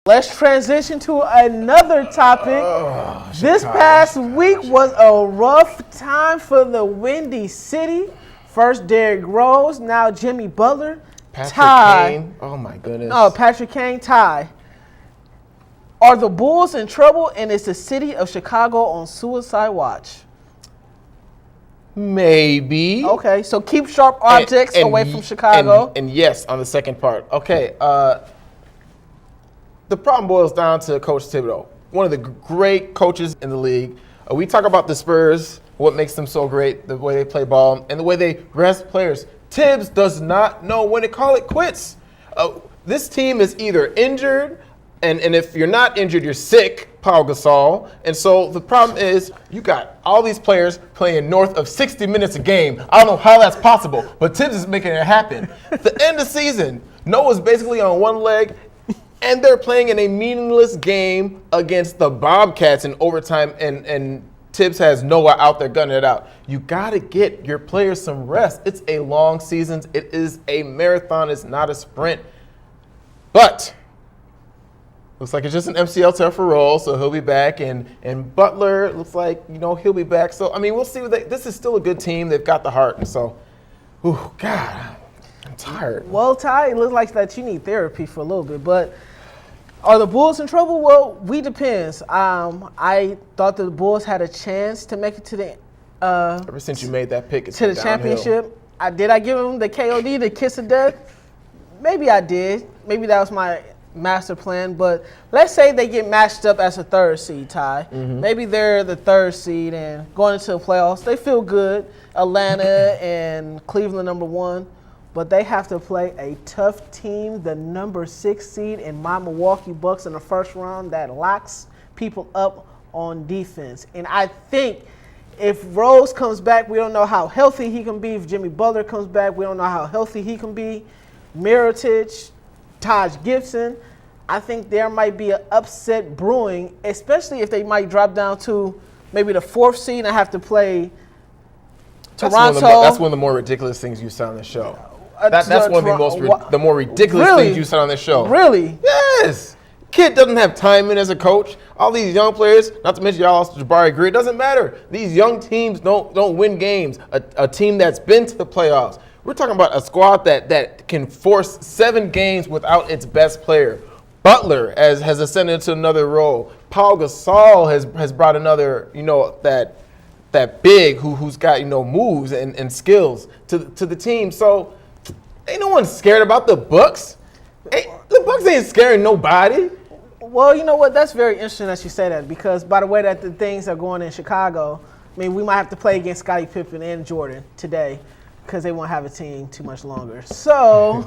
Let's transition to another topic. This past week was a rough time for the Windy City. First Derrick Rose, now Jimmy Butler. Patrick Ty. Kane. Oh my goodness. Oh, Patrick Kane, Ty. Are the Bulls in trouble, and is the city of Chicago on suicide watch? Maybe. Okay, so keep sharp objects away from Chicago. And yes, on the second part. Okay, the problem boils down to Coach Thibodeau, one of the great coaches in the league. We talk about the Spurs, what makes them so great, the way they play ball, and the way they rest players. Tibbs does not know when to call it quits. This team is either injured, and if you're not injured, you're sick, Paul Gasol. And so the problem is you got all these players playing north of 60 minutes a game. I don't know how that's possible, but Tibbs is making it happen. At the end of the season, Noah's basically on one leg, and they're playing in a meaningless game against the Bobcats in overtime, and Tibbs has Noah out there gunning it out. You got to get your players some rest. It's a long season. It is a marathon. It's not a sprint. But looks like it's just an MCL tear for Rose, so he'll be back. And Butler looks like, he'll be back. So, I mean, we'll see. This is still a good team. They've got the heart. And so, God, I'm tired. Well, Ty, it looks like that you need therapy for a little bit. But are the Bulls in trouble? Well, we depends. I thought the Bulls had a chance to make it to the ever since you made that pick, it's to the downhill. championship. Did I give them the KOD, the kiss of death? Maybe I did. Maybe that was my master plan. But let's say they get matched up as a third seed, Ty. Mm-hmm. Maybe they're the third seed and going into the playoffs. They feel good. Atlanta and Cleveland number one. But they have to play a tough team, the number 6 seed in my Milwaukee Bucks in the first round that locks people up on defense. And I think if Rose comes back, we don't know how healthy he can be. If Jimmy Butler comes back, we don't know how healthy he can be. Mirotic, Taj Gibson, I think there might be an upset brewing, especially if they might drop down to maybe the 4th seed and have to play Toronto. That's one of the more ridiculous things you said on the show. That's one of the more ridiculous things you said on this show. Really? Yes. Kid doesn't have time in as a coach. All these young players, not to mention y'all lost to Jabari Greer, it doesn't matter. These young teams don't win games. A team that's been to the playoffs. We're talking about a squad that can force 7 games without its best player. Butler has ascended to another role. Paul Gasol has brought another, that big who's got moves and skills to the team. So ain't no one scared about the Bucks. The Bucks ain't scaring nobody. Well, you know what? That's very interesting that you say that, because by the way that the things are going in Chicago, I mean, we might have to play against Scottie Pippen and Jordan today because they won't have a team too much longer. So